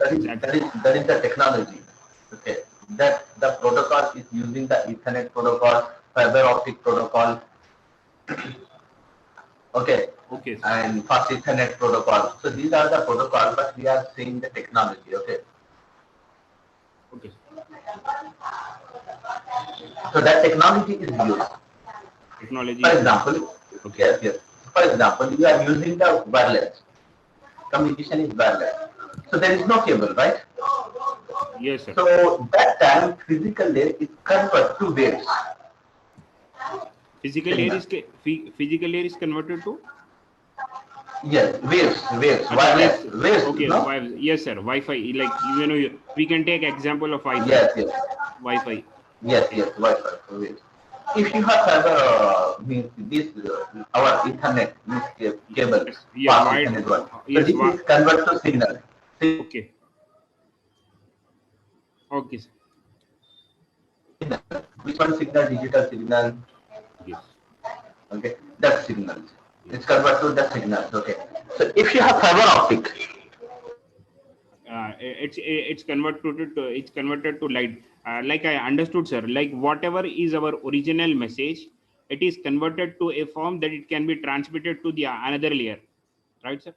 Exactly. That is the technology. Okay, that the protocol is using the Ethernet protocol, fiber optic protocol. Okay, Okay, sir. and fast Ethernet protocol. So these are the protocol, but we are seeing the technology. Okay, Okay, sir. so that technology is used. Technology For is used. example, Okay. yes, yes. For example, you are using the wireless. Communication is wireless. So there is no cable, right? Yes, sir. So that time physical layer is converted to waves Physical layer signal. is physical layer is converted to. Yes, waves, Acha wireless, waves. waves, Okay, no? waves. Yes, sir. Wi-Fi. Like we can take example of Wi-Fi. Yes, yes, Wi-Fi. yes, Okay. Wi-Fi, waves. If you have fiber, means this, our Ethernet, means cable, Yes. Yes. fast Wide. Ethernet one. So Yes. this is convert to signal. Okay. Okay, sir. Signal. Which one signal? Digital signal. Yes. Okay, that signal. It's Yes. convert to the signals. Okay. So if you have fiber optic, It's converted to light. Like I understood, sir. Like whatever is our original message, it is converted to a form that it can be transmitted to the another layer, right, sir?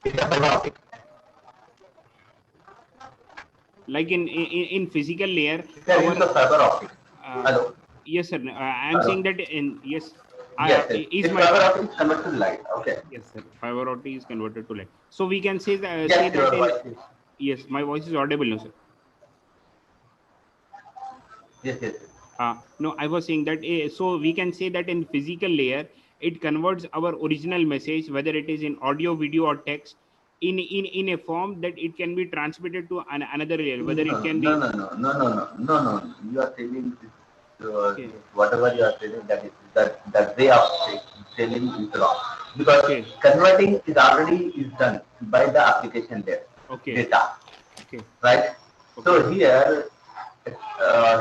in the fiber optic, Like in physical layer, if you use our the fiber optic. uh, Hello. yes, sir. I am saying Hello. that in yes, Yes, yes. is If my fiber optic is converted to light. Okay. yes, sir. Fiber optic is converted to light. So we can say Yes, that your in voice is. yes, my voice is audible now, sir. Yes, yes, yes. No, I was saying that so we can say that in physical layer, it converts our original message, whether it is in audio, video, or text, in a form that it can be transmitted to another layer, whether it No, can no, be no, no, no, no, no, no, no. You are telling okay, whatever you are telling that way of telling is wrong because okay, converting is already is done by the application there okay, data, okay, right? okay. So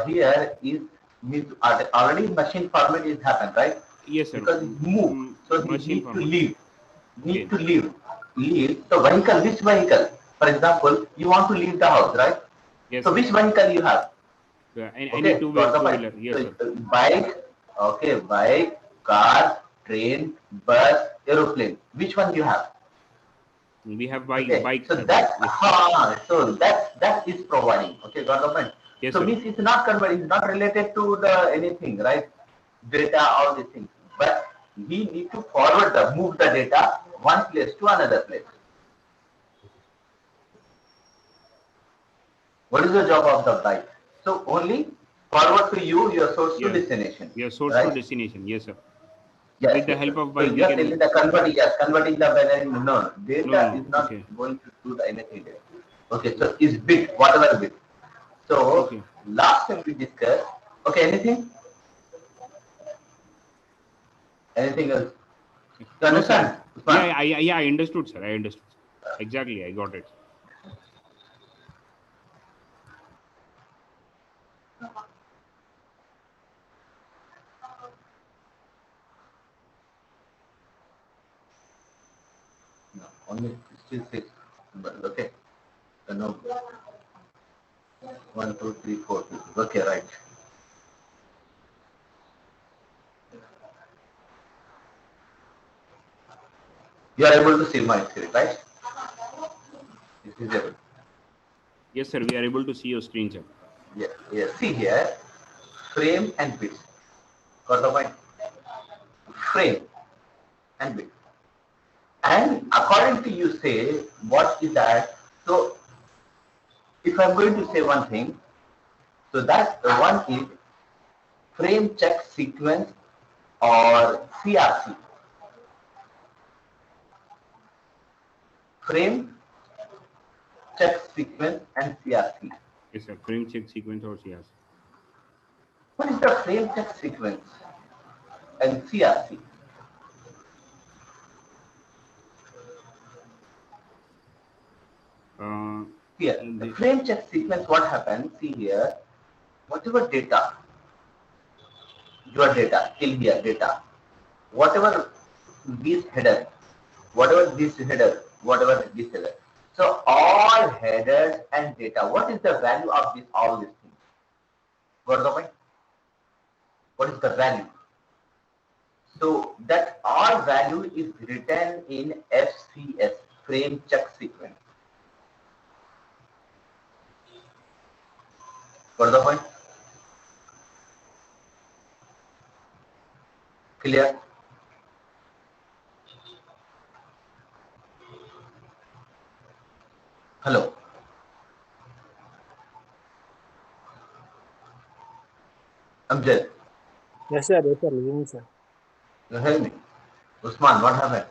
here is means already machine format is happened, right? Yes, sir. Because it move, so it Machine need to format. leave, need Okay. to leave, leave the vehicle. Which vehicle? For example, you want to leave the house, right? Yes, So sir. which vehicle you have? Yeah, any Okay, got the two point. wheeler. Yes, So sir. bike, okay, bike, car, train, bus, aeroplane. Which one you have? We have Okay, bike, so sir. Bike. Yes. that is providing. Okay, got the point. Yes, So sir. means it's not convert, it's not related to the anything, right? Data, all these things. But we need to forward the move the data one place to another place. What is the job of the bike? So only forward to you your source to Yes. destination, Yes. Source to right? destination. Yes, sir. Yes, With the yes, help yes. of So bike, you we are can. telling the converting, yes, converting the binary. No, No, data no. is not Okay. going to do the anything there. Okay, so it's bit, whatever bit. So Okay. last time we discussed. Okay, anything else? You No, sir. understand, Usman? Yeah. I understood, sir. I understood. Exactly. I got it. No, only still six. But okay, so no. One, two, three, four. Okay, right. You are able to see my screen, right? This is able. Yes, sir. We are able to see your screen, sir. Yes, yes. See here, frame and bits. Got the point? Frame and bits. And according to you say, what is that? So if I'm going to say one thing, so that one is frame check sequence or CRC. Frame check sequence and CRC. Yes, sir. Frame check sequence or CS. What is the frame check sequence and CRC? Uh, Here, the the, frame check sequence, what happens? See here, whatever data, your data, till here data, whatever this header, whatever this header, whatever this is. So all headers and data, what is the value of this, all these things? Got the point? What is the value? So that all value is written in FCS, frame check sequence. Got the point? Clear? Hello. Amjad, Yes, sir. Yes, sir. Listening, sir. you help me. Usman, what happened?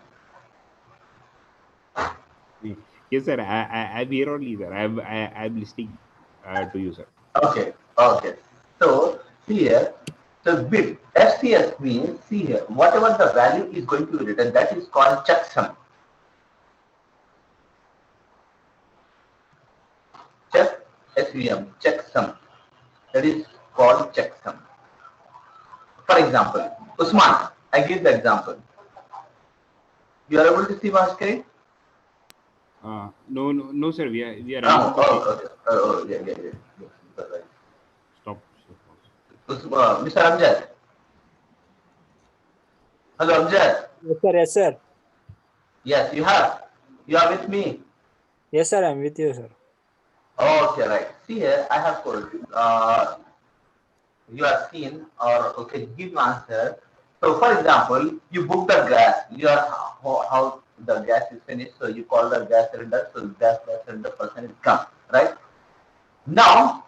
Yes, sir. I'm here only, sir. I'm listening to you, sir. Okay, okay. So here, the bit FCS means, see here, whatever the value is going to be written, that is called checksum. Check SVM, checksum. That is called checksum. For example, Usman, I give the example. You are able to see my screen? No, sir. We are Oh, unable to see. okay. Oh, yeah. Right. Stop. Mr. Amjad. Hello, Amjad. Yes, sir. Yes, sir. Yes, you have. You are with me. Yes, sir. I'm with you, sir. Okay, right. See here, I have told you are seen or okay, give answer. So, for example, you book the gas. You are how the gas is finished. So you call the gas cylinder. So gas cylinder person is come, right? Now,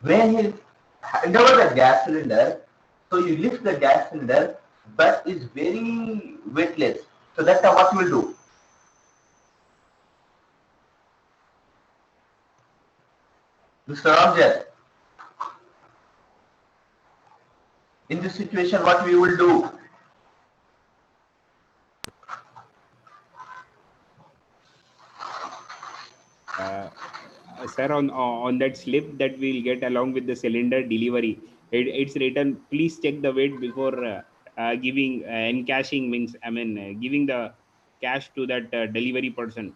when he hand over the gas cylinder, so you lift the gas cylinder, but it's very weightless. So that's what you will do. Mr. Amjad, in this situation, what we will do? Sir, on that slip that we'll get along with the cylinder delivery, it's written. Please check the weight before giving encashing, means giving the cash to that delivery person.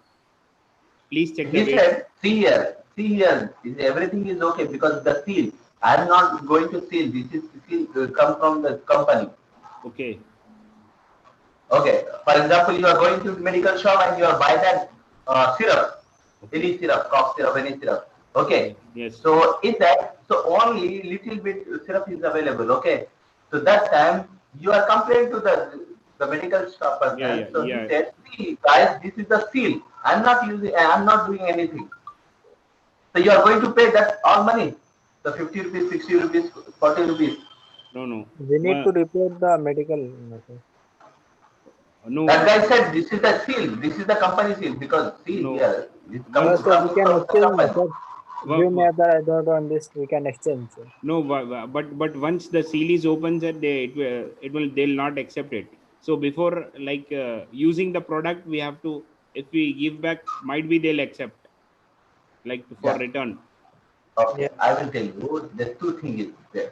Please check the He weight. said, see here, everything is okay because the seal, I am not going to seal. This is seal come from the company. Okay. Okay. For example, you are going to medical shop and you are buy that syrup, Okay. any syrup, cough syrup, any syrup. Okay. Yes. So in that, so only little bit syrup is available. Okay. So that time you are complaining to the medical shop person. Yeah. So he said, see guys, this is the seal. I'm not using. I'm not doing anything. So you are going to pay that all money, the 50 rupees, 60 rupees, 40 rupees. No. We need to report the medical. Sir. No. That guy said this is the seal, this is the company seal because seal No. here is No, coming sir. We from can the exchange, company. sir. Give me the doubt on this. We can exchange, sir. No, but once the seal is open, sir, they'll not accept it. So before using the product, we have to, if we give back, might be they'll accept for Yeah. return. Okay, Yeah. I will tell you. The two things is there.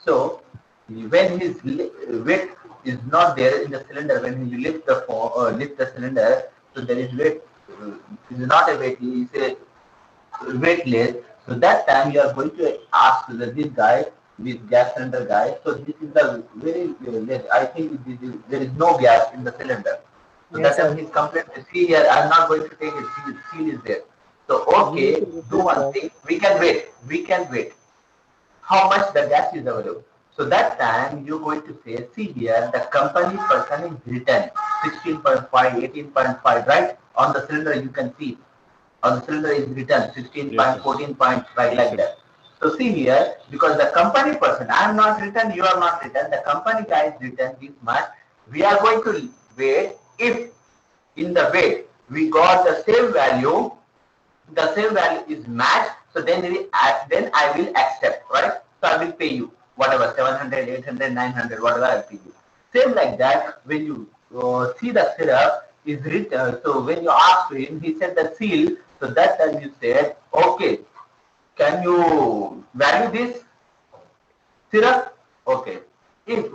So when his weight is not there in the cylinder, when he lift the cylinder, so there is weight. It is not a weight. He is a weightless. So that time you are going to ask this guy, this gas cylinder guy. So this is the very less. I think there is no gas in the cylinder. So Yes, that time sir. he's complaining. See here, I'm not going to take it. Seal is there. So We need okay, to do report, one sir. thing. We can wait. We can wait. How much the gas is available? So that time you're going to say, see here, the company person is written 16.5, 18.5, right? On the cylinder you can see. On the cylinder is written 16 Yes, point, sir. 14 point, right, Yes, like sir. that. So see here, because the company person, I am not written, you are not written, the company guy is written this much. We are going to wait if in the weight we got the same value is matched, so then I will accept, right? So I will pay you whatever 700, 800, 900, whatever I pay you. Same like that when you see the syrup is written. So when you ask him, he said the seal. So that time you said, okay, can you value this syrup? Okay. If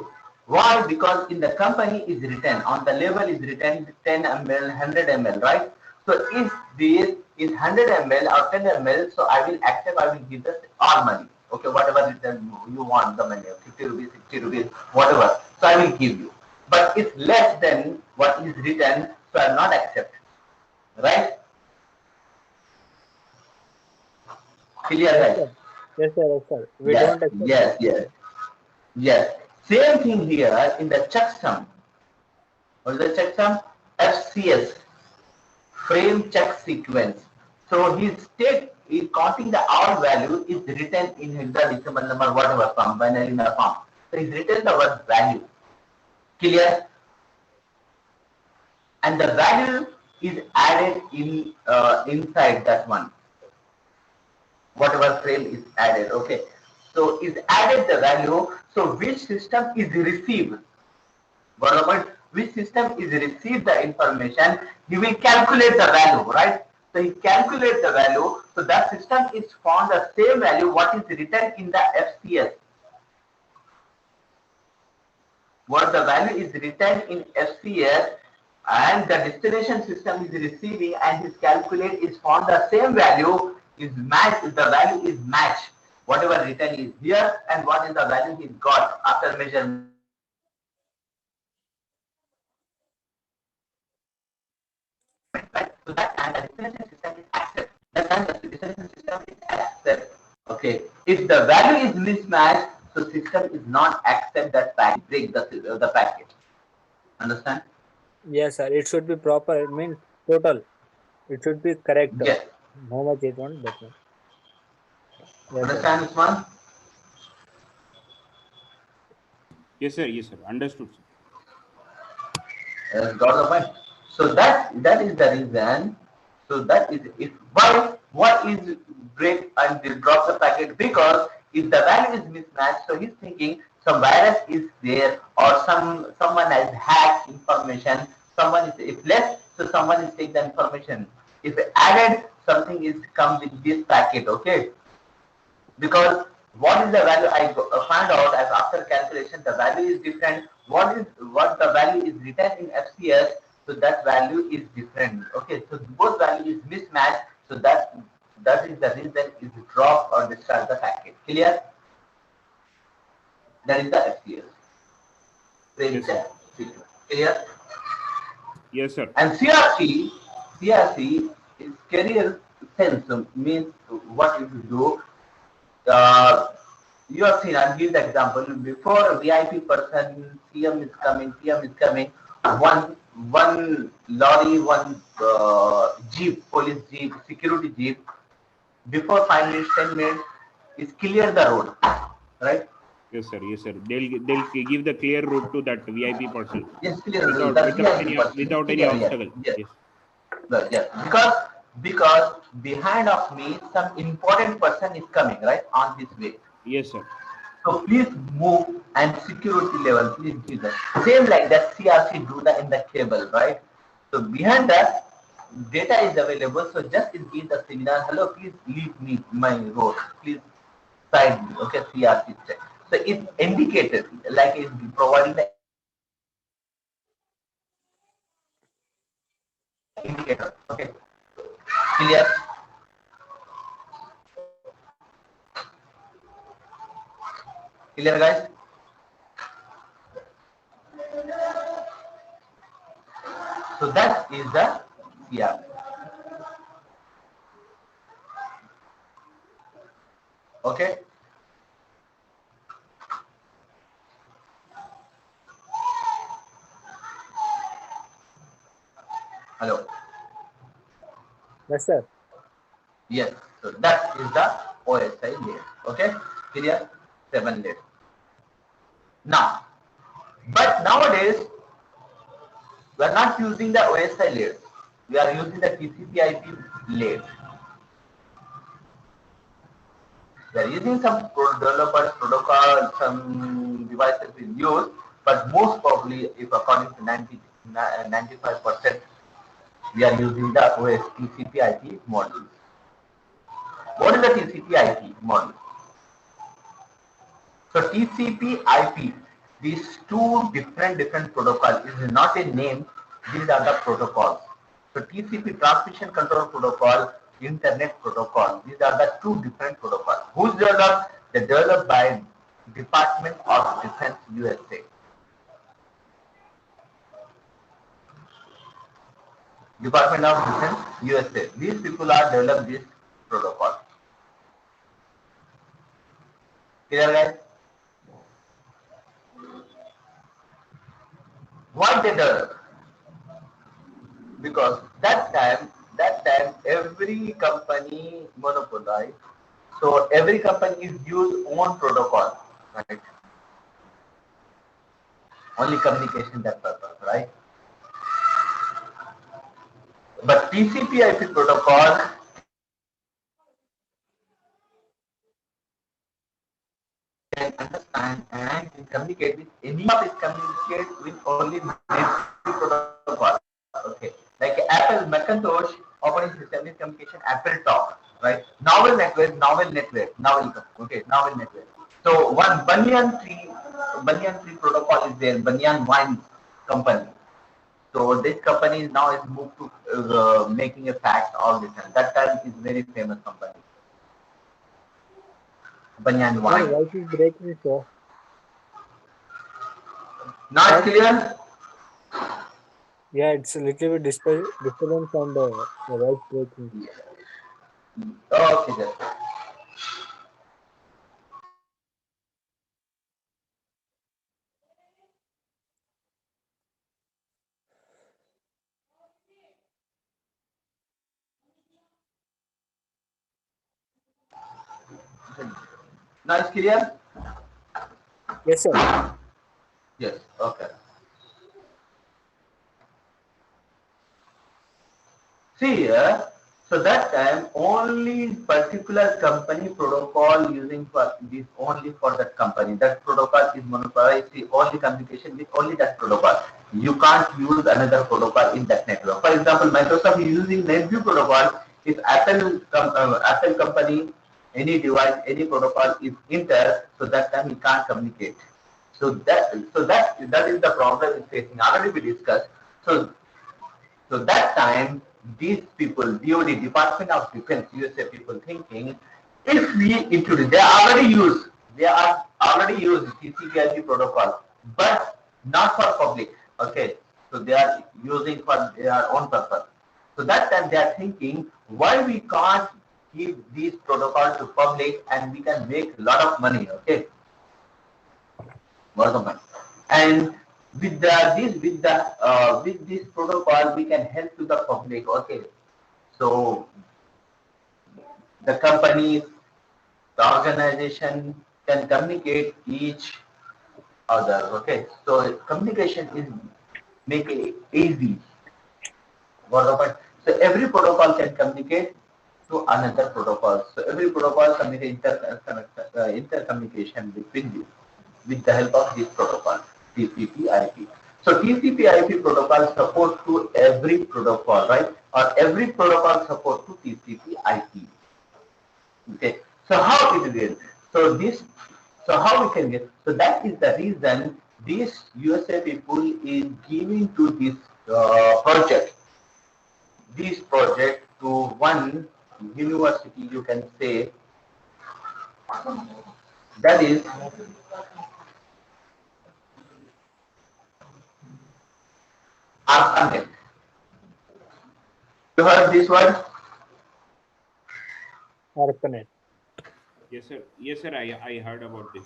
why? Because in the company is written on the label is written 10 ml, 100 ml, right? So if this is 100 ml or 10 ml, so I will accept, I will give the all money. Okay, whatever return you want the money, 50 rupees, 60 rupees, whatever. So I will give you. But it's less than what is written, so I will not accept. Right? Clear, Yes, guys? sir. Yes, sir. Yes, sir. We Yes, don't accept that. yes. Yes. Same thing here in the checksum. What is the checksum? FCS, frame check sequence. So his state is counting the all value is written in hexadecimal number, whatever form, binary form. So he's written the word value. Clear? And the value is added in inside that one. Whatever frame is added, okay. So is added the value. So which system is received? Government, which system is received the information, he will calculate the value, right? So he calculates the value. So that system is found the same value what is written in the FCS. What the value is written in FCS and the destination system is receiving and his calculate is found the same value is matched, the value is matched. Whatever written is here and what is the value he got after measurement. So that and the destination system is accept. That and the destination system is accept. Okay. If the value is mismatched, so system is not accept that packet, break the packet. Understand? Yes, sir. It should be proper. It means total. It should be correct. Yes. How much it want that one. Yes, sir. Understand this one? Yes, sir. Yes, sir. Understood, sir. Got the point. So that is the reason. So that is if why what is break and they drop the packet, because if the value is mismatched, so he's thinking some virus is there or someone has hacked information. Someone is if less, so someone is take the information. If added, something is come with this packet. Okay, because what is the value I find out as after calculation the value is different. What the value is written in FCS, so that value is different. Okay, so both value is mismatched, so that is the reason is drop or discharge the packet. Clear? That is the FCS. Yes, sir. Clear? Yes, sir. And CRC is career sense, so means what you do. You have seen, I'll give the example. Before a VIP person, CM is coming, one lorry, one jeep, police jeep, security jeep, before 5 minutes, 10 minutes, is clear the road, right? Yes, sir. Yes, sir. They'll give the clear route to that VIP person Yes, clear. without any obstacle. Yes. Yes. Yes. Because behind of me, some important person is coming, right, on this way. Yes, sir. So please move and security level, please give that. Same like that CRC do that in the cable, right? So behind that, data is available. So just give the signal, hello, please leave me my road, please side me. Okay, CRC check. So it's indicated like it's providing the indicator. Okay, clear? Clear, guys? So that is the CRC. Okay. Hello. Yes, sir. Yes. So that is the OSI layer. Okay. Clear? 7 layers. Now, but nowadays we are not using the OSI layer. We are using the TCP/IP layer. We are using some developers protocol, some devices we use, but most probably, if according to 95%, we are using the OS TCP/IP module. What is the TCP/IP module? So TCP/IP, these two different protocols is not a name. These are the protocols. So TCP, Transmission Control Protocol, Internet Protocol. These are the two different protocols. Who's developed? They're developed by Department of Defense, USA. Department of Defense, USA. These people are developed this protocol. Clear, guys? Why they develop? Because that time every company monopolized. So every company is use own protocol, right? Only communication that purpose, right? But TCP/IP protocol can understand and can communicate with any of it communicate with only protocol. Okay, like Apple Macintosh operating system is communication Apple Talk, right? Novel network. Okay, novel network. So one Banyan tree protocol is there. Banyan Wine Company. So this company now is moved to making a fax all the time. That time is very famous company. Banyan My Wine. voice is breaking, so Now it's clear? yeah, it's a little bit disturbance on the voice breaking. Okay, then. Now it's clear? Yes, sir. Yes. Okay. See here, so that time only particular company protocol using for this only for that company. That protocol is monopolized. The only communication with only that protocol. You can't use another protocol in that network. For example, Microsoft is using NetView protocol. If Apple company, any device, any protocol is enter, so that time we can't communicate. That is the problem it's facing. Already we discussed. So that time, these people, DOD, Department of Defense, USA people thinking, if we introduce, they are already used TCP/IP protocol, but not for public. Okay, so they are using for their own purpose. So that time they are thinking, why we can't give these protocols to public and we can make a lot of money. Okay, lot of money. And with this protocol we can help to the public. Okay, so the companies, the organization can communicate each other. Okay, so communication is make it easy. What about, so every protocol can communicate to another protocol. So every protocol communicate intercommunication between you with the help of this protocol, TCP/IP. So TCP/IP protocol support to every protocol, right? Or every protocol support to TCP/IP. Okay. So how it will? So how we can get? So that is the reason these USA people is giving to this project to one university. You can say that is ARPANET. You heard this word? ARPANET. Yes, sir. I heard about this,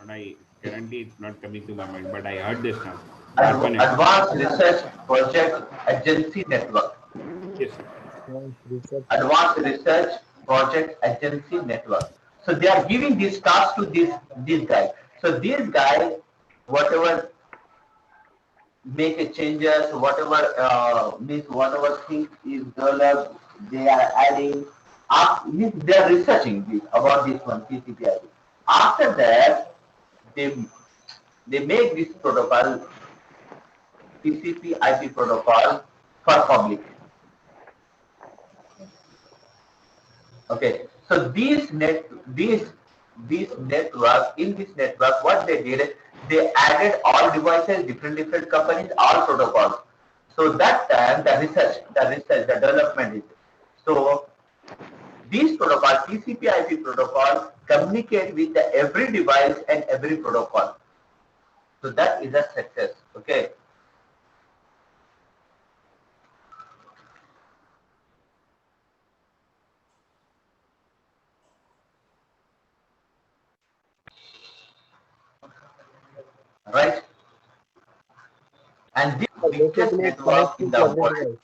but I currently it's not coming to my mind. But I heard this now. ARPANET. Advanced Research Project Agency Network. Yes, sir. Research. Advanced Research Project Agency Network. So they are giving this task to this guy. So this guy, whatever make a changes, whatever means whatever thing is developed, they are adding. They are researching this about this one TCP/IP. After that, they make this protocol TCP/IP protocol for public. Okay, so this network, in this network, what they did, they added all devices, different companies, all protocols. So that time the development is. So these protocols, TCP/IP protocol, communicate with every device and every protocol. So that is a success. Okay. Right. And this So biggest basically, it connects network in with the every world. device.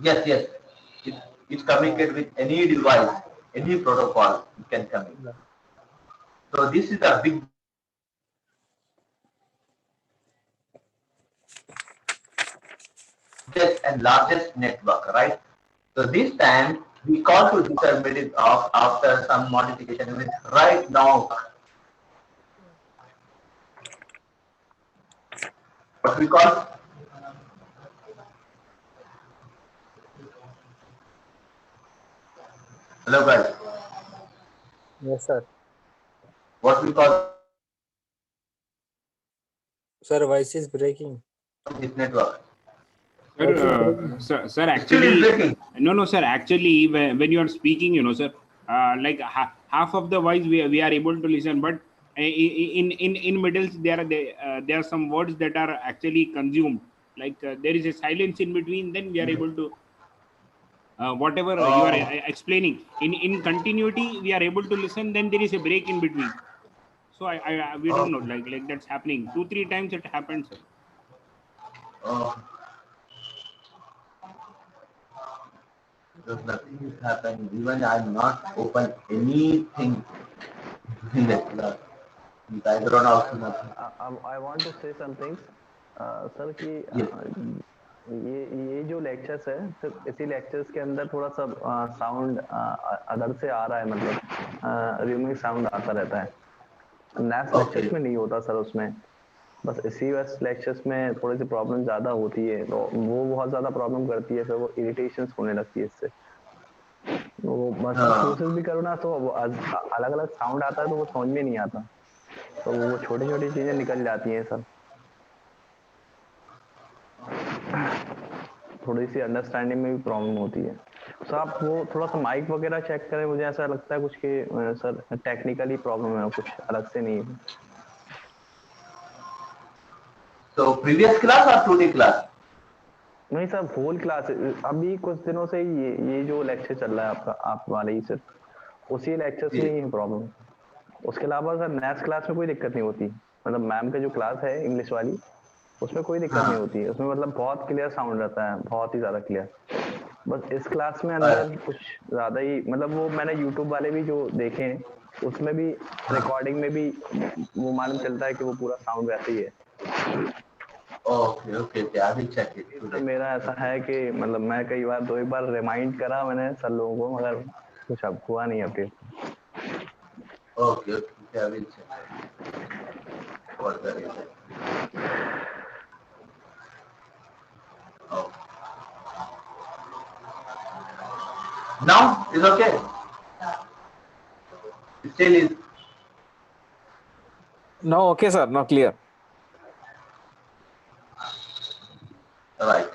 Yes. It Yeah. communicate with any device, any protocol. It can communicate. Yeah. So this is the biggest and largest network, right? So this time we call to determine it off after some modification. Means right now, what we call, hello guys, Yes, sir. what we call Sir, voice is breaking. this network. Sir, Voice is breaking. sir, Still is actually, breaking. no, sir. Actually, when you are speaking, sir, like half of the voice we are able to listen, but in middles there are some words that are actually consumed. Like there is a silence in between. Then we are able to whatever you are Oh, explaining in continuity. We are able to listen. Then there is a break in between. So we don't know, okay. like that's happening 2-3 times. It happens, sir. Oh, because nothing is happening. Even I'm not open anything in the class. Background I, also nothing. I want to say some things sir कि Yes. ये जो lectures है सिर्फ इसी lectures के अंदर थोड़ा सा साउंड अदर से आ रहा है, मतलब रिमिंग साउंड आता रहता है। Next lectures Okay. में नहीं होता सर, उसमें बस इसी वक्त लेक्चर्स में थोड़ी सी प्रॉब्लम ज़्यादा होती है, तो वो बहुत ज़्यादा प्रॉब्लम करती है, फिर वो इरिटेशंस होने लगती है इससे। वो बस आप कोशिश भी करो ना तो अलग अलग साउंड आता है तो वो समझ में नहीं आता, तो वो छोटी छोटी चीज़ें निकल जाती हैं सर। थोड़ी सी अंडरस्टैंडिंग में भी प्रॉब्लम होती है। सर आप वो थोड़ा सा माइक वगैरह चेक करें, मुझे ऐसा लगता है कुछ कि सर टेक्निकली प्रॉब्लम है, कुछ अलग से नहीं है। So previous class or today class? नहीं सर, होल क्लास अभी कुछ दिनों से ये जो लेक्चर चल रहा है आपका, आप वाले ही सिर्फ उसी लेक्चर्स में ही है प्रॉब्लम। उसके अलावा सर नेक्स्ट क्लास में कोई दिक्कत नहीं होती, मतलब मैम का जो क्लास है इंग्लिश वाली उसमें कोई दिक्कत नहीं होती है, उसमें मतलब बहुत क्लियर साउंड रहता है, बहुत ही ज्यादा क्लियर। बस इस क्लास में अंदर कुछ ज्यादा ही, मतलब वो मैंने यूट्यूब वाले भी जो देखे हैं उसमें भी रिकॉर्डिंग में भी वो मालूम चलता है कि वो पूरा साउंड वैसे ही है। Okay. I will check it तो today. मेरा ऐसा है कि मतलब मैं कई बार 2 बार रिमाइंड करा मैंने सर लोगों को, मगर कुछ अब हुआ नहीं update. Okay. I will check. What the reason? Oh. Now is okay. Still is No, okay, sir. No, clear. right.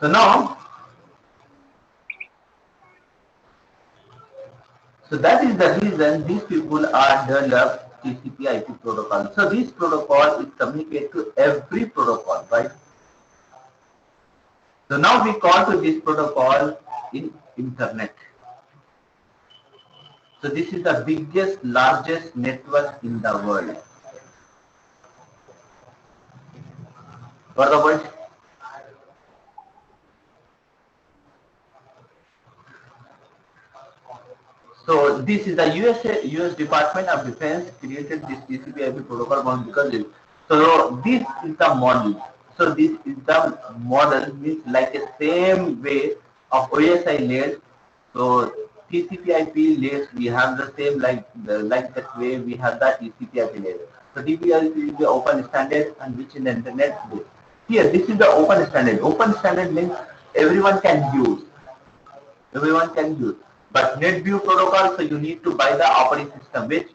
So now, so that is the reason these people are developed TCP/IP protocol. So this protocol is communicate to every protocol, right? So now we call to this protocol in internet. So this is the biggest, largest network in the world. Got the point? So this is the US Department of Defense created this TCP/IP protocol model because so this is the model. So this is the model means like a same way of OSI layers. So TCP/IP layers we have the same like that way we have that TCP/IP layer. So TCP/IP is the open standard and which in the internet base. Here this is the open standard. Open standard means everyone can use. Everyone can use. But NetView protocol, so you need to buy the operating system. Which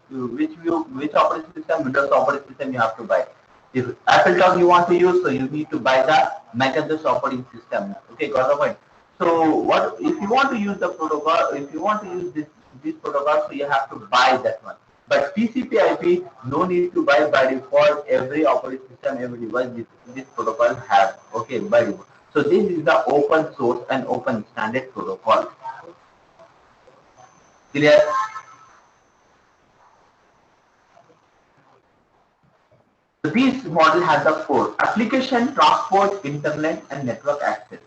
operating system? Windows operating system you have to buy. If AppleTalk you want to use, so you need to buy the Macintosh operating system. Okay, got the point. So what if you want to use the protocol? If you want to use this protocol, so you have to buy that one. But TCP/IP, no need to buy by default. Every operating system, every device, this protocol have. Okay, by default. So this is the open source and open standard protocol. Clear? So this model has the four: application, transport, internet, and network access.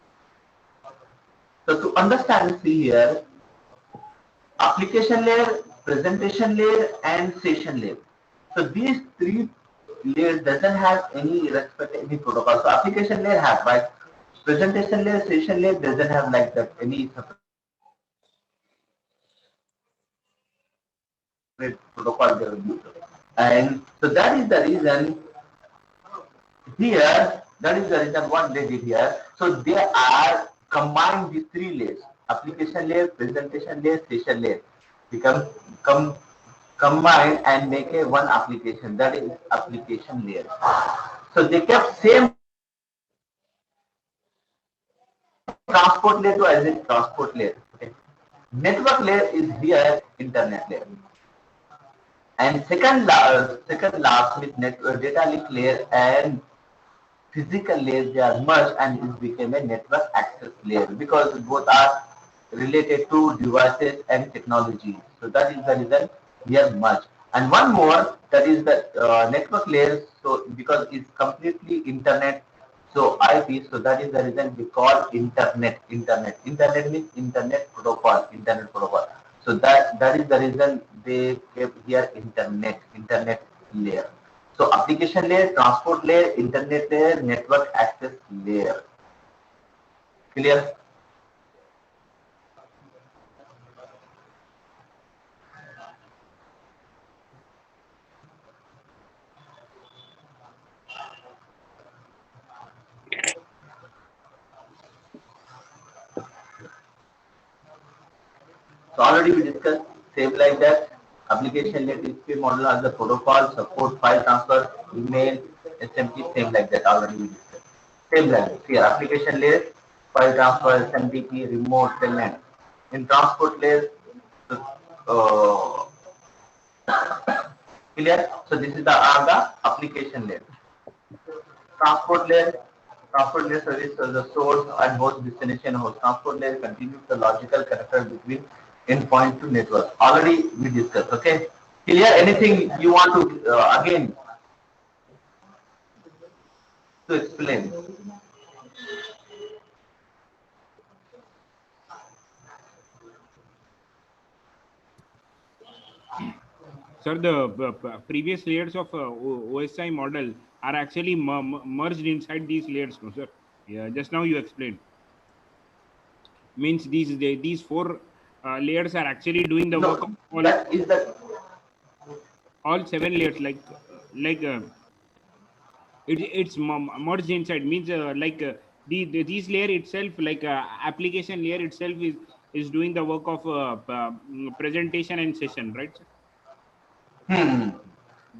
So to understand, see here, application layer, presentation layer, and session layer. So these three layers doesn't have any respect any protocol. So application layer has, but presentation layer, session layer doesn't have like that any separate protocol they will use. And so that is the reason here. That is the reason what they did here. So they are combined these three layers: application layer, presentation layer, session layer. Become combine and make a one application, that is application layer. So they kept same transport layer to as a transport layer. Okay. Network layer is here internet layer, and second last with network data link layer and physical layers, they are merged and it became a network access layer because both are related to devices and technology. So that is the reason we are merged. And one more, that is the network layer. So because it's completely internet, so IP. So that is the reason we call internet. Internet means internet protocol. Internet protocol. So that is the reason they kept here internet layer. So application layer, transport layer, internet layer, network access layer. Clear? So already we discussed same like that. Application layer TCP model has the protocol, support file transfer, email, SMTP, same like that. Already we discussed. Same like this. Here application layer, file transfer, SMTP, remote, telnet. In transport layer, uh, clear? So this is the application layer. Transport layer service as the source and host destination host. Transport layer continues the logical connector between endpoint to network. Already we discussed. Okay. Clear? Anything you want to again to explain? Sir, the previous layers of OSI model are actually merged inside these layers, no, sir? Yeah, just now you explained. Means these four layers are actually doing the work of all, that is the all 7 layers, like it's merged inside. Means these layer itself, like application layer itself is doing the work of presentation and session, right, sir?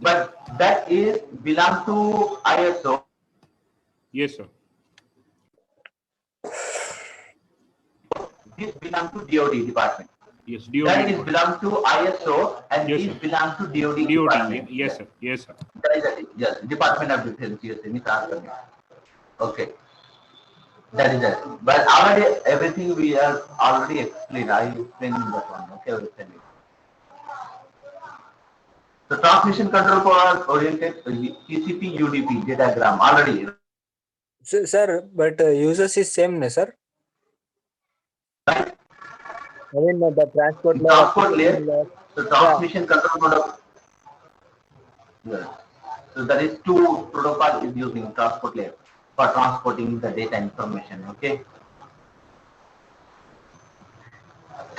But that is belong to ISO. Yes, sir. This belong to DoD department. Yes, DoD. That is belong to ISO and yes, this sir. belong to DoD DoD. department. Yes, sir. Yes, sir. That is it. Yes, Department of Defense. Yes, okay. That is it. But already everything we are already explained. I explained that one. Okay, I will explain it. So transmission control for oriented TCP UDP datagram already. So, sir, but users is same, sir. Right? I mean the transport layer. So transmission control protocol. Yes. So there is two protocol is using transport layer for transporting the data information. Okay.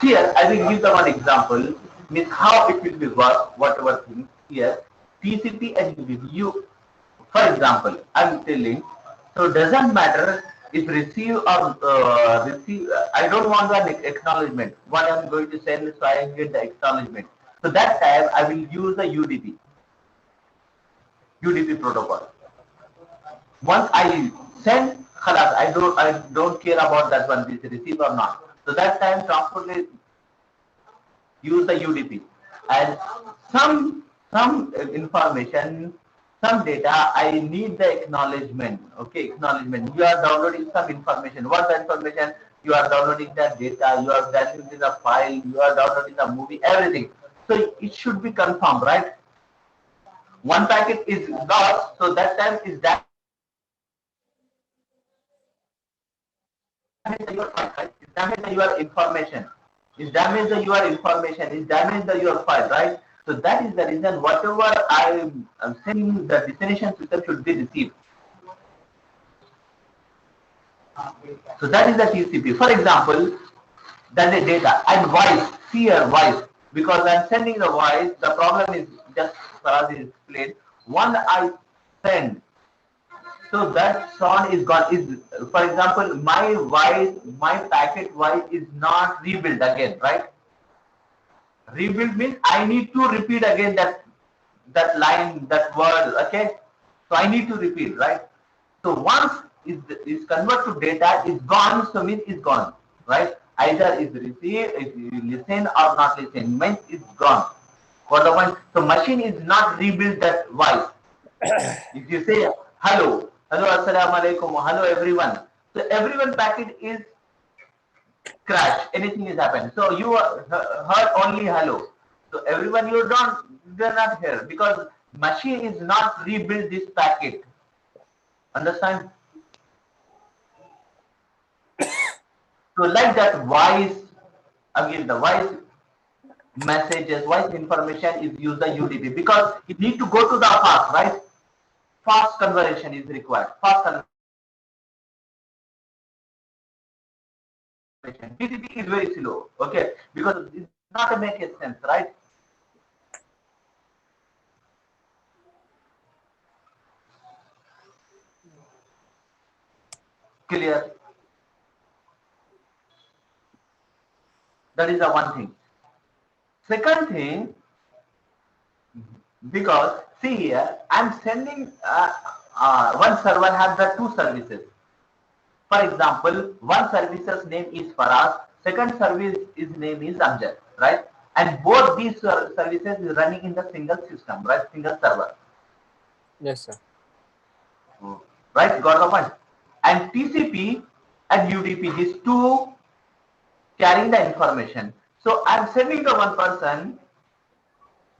Here I will give the one example. Means how it will be work. Whatever thing here TCP and UDP. For example, I am telling. So doesn't matter is receive or receive. I don't want an acknowledgement. What I'm going to send, so I get the acknowledgement. So that time I will use the UDP protocol. Once I send, khalas, I don't care about that one, this receive or not. So that time transport will use the UDP, and some information, some data, I need the acknowledgement. Okay, acknowledgement. You are downloading some information. What the information? You are downloading that data. You are downloading the file. You are downloading the movie. Everything. So it should be confirmed, right? One packet is lost, so that time is that. Your file, right? It's damaged your information. It's damaged your information. It's damaged your file, right? So that is the reason whatever I am sending, the destination system should be received. So that is the TCP. For example, that is data and voice. Here voice, because I'm sending the voice. The problem is just as is explained. One I send. So that sound is gone. Is, for example, my voice, my packet voice is not rebuilt again, right? Rebuild means I need to repeat again that line, that word. Okay, so I need to repeat, right? So once is convert to data, is gone. So means is gone, right? Either is received, if you listen or not listen, means it's gone. For the one, so machine is not rebuild that voice. If you say hello. Hello, assalamu alaikum, hello everyone. So everyone packet is crashed, anything is happened. So you heard only hello. So everyone you they're not here because machine is not rebuild this packet. Understand? So like that voice, again the voice messages, voice information is used the UDP because you need to go to the fast, right? Fast conversion is required. Fast conversion. TCP is very slow, okay? Because it's not a make sense, right? Clear? That is the one thing. Second thing, because see here, I'm sending one server has the two services. For example, one service's name is Faraz, second service is name is Amjad, right? And both these services is running in the single system, right? Single server. Yes, sir. Right, got the point. And TCP and UDP, these two carrying the information. So I'm sending the one person,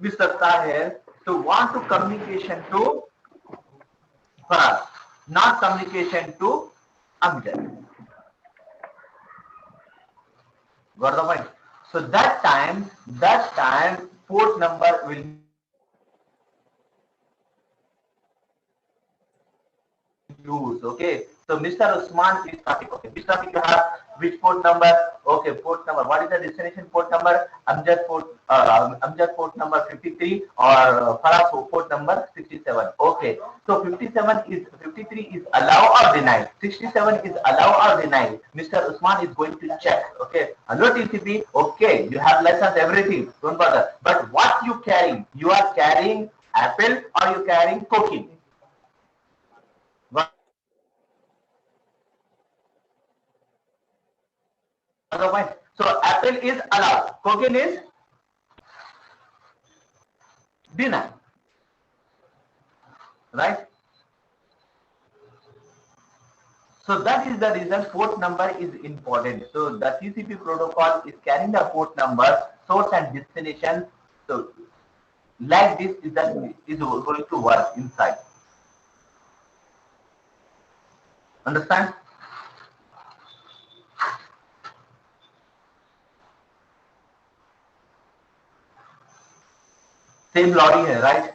Mr. Tahir, to want to communication to Faraz, not communication to Amjad. Got the point? So that time port number will use. Okay. So Mr. Usman is traffic. Okay. Which traffic you have? Which port number? Okay, port number. What is the destination port number? Amjad port number 53 or Faraz port number 67. Okay. So 53 is allow or deny. 67 is allow or deny. Mr. Usman is going to check. Okay. Hello TCP. Okay. You have license everything. Don't bother. But what you carrying? You are carrying apple or you carrying cocaine? So apple is allowed, cocaine is denied, right? So that is the reason port number is important. So the TCP protocol is carrying the port number, source and destination. So like this is going to work inside. Understand? Same lorry here, right?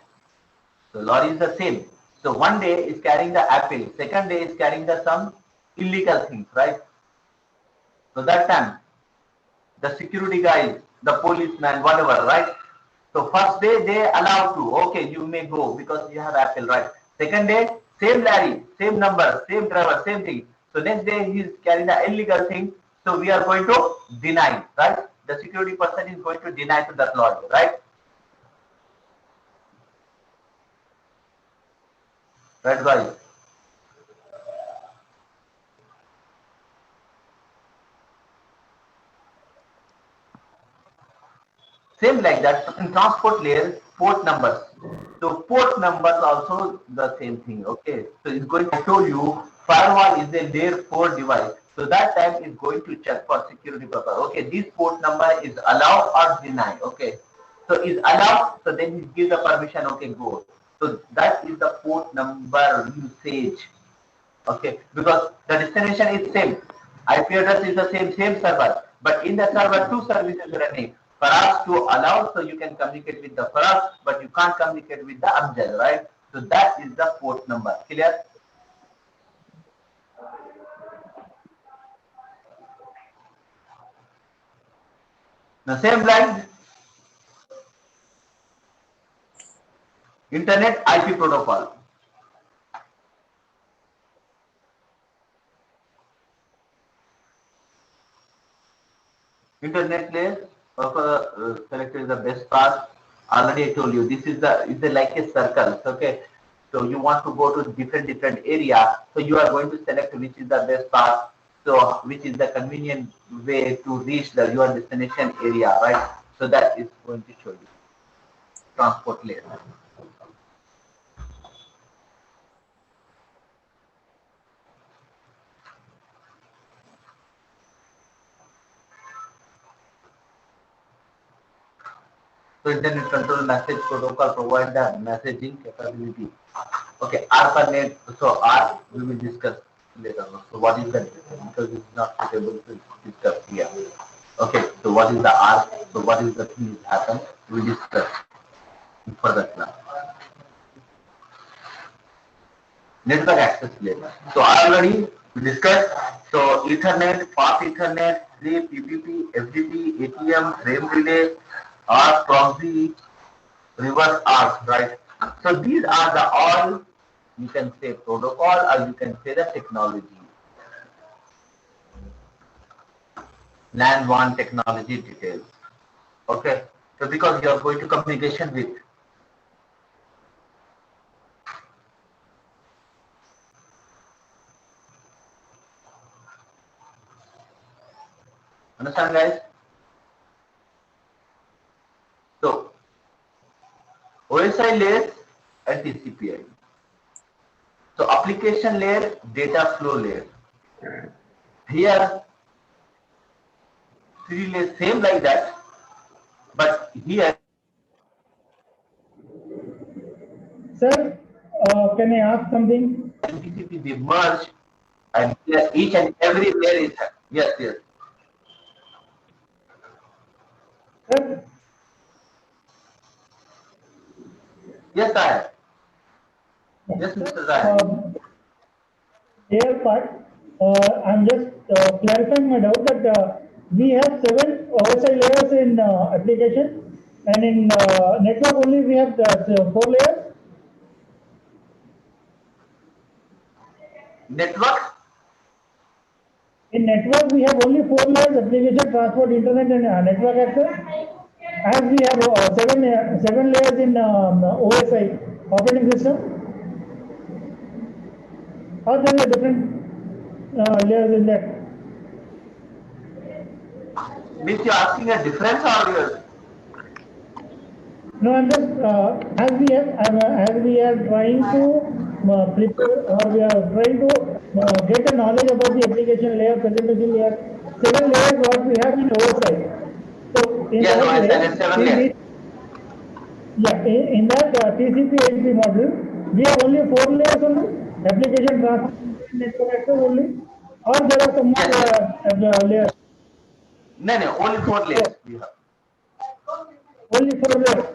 So lorry is the same. So one day is carrying the apple, second day is carrying the some illegal things, right? So that time, the security guys, the policeman, whatever, right? So first day they allow to, okay, you may go because you have apple, right? Second day, same lorry, same number, same driver, same thing. So next day he's carrying the illegal thing. So we are going to deny, right? The security person is going to deny to that lord, right? Right, guys? Same like that in transport layer, port numbers. So port numbers also the same thing. Okay. So it's going to show you firewall is a layer 4 device. So that time it's going to check for security purpose. Okay, this port number is allow or deny. Okay. So is allowed, so then you give the permission, okay, go. So that is the port number usage. Okay, because the destination is same. IP address is the same server, but in the server two services running. For us to allow, so you can communicate with the Faraz, but you can't communicate with the Amjad, right? So that is the port number. Clear? The same line. Internet IP protocol. Internet layer selected the best path. Already I told you this is like a circle. Okay, so you want to go to different area. So you are going to select which is the best path. So which is the convenient way to reach your destination area, right? So that is going to show you transport layer. So internet control message protocol provide the messaging capability. Okay, ARPANET. So R we will discuss later. So what is that? Because it's not suitable to discuss here. Okay, so what is the R? So what is the thing that happens? We will discuss in further class. Network access layer. So already we discussed. So Ethernet, fast Ethernet, 3 PPP, FTP, ATM, frame relay, R proxy, reverse R, right? So these are the all, you can say protocol or you can say the technology. LAN 1 technology details. Okay, so because you are going to communication with. Understand, guys? So OSI layer and TCP/IP. So application layer, data flow layer. Here, three layers same like that, but here. Sir, can I ask something? TCP they merge, and here each and every layer is yes. Sir? Yes, I am. Yes, Mr. Zahir. Here part, I'm just clarifying my doubt that we have 7 OSI layers in application, and in network only we have 4 layers. Network? In network we have only 4 layers: application, transport, internet, and network access. As we have 7 layers in OSI operating system, or there are different layers in that. Means you're asking a difference or yours? No, I'm just as we are trying to prepare, or we are trying to get a knowledge about the application layer, presentation layer, 7 layers what we have in OSI. So in Yes, that OSI, 7 layers. in that TCP/IP model, we have only 4 layers only. Application, transport, network access only, or there are some more layers. No, only 4 layers we have. Only 4 layers.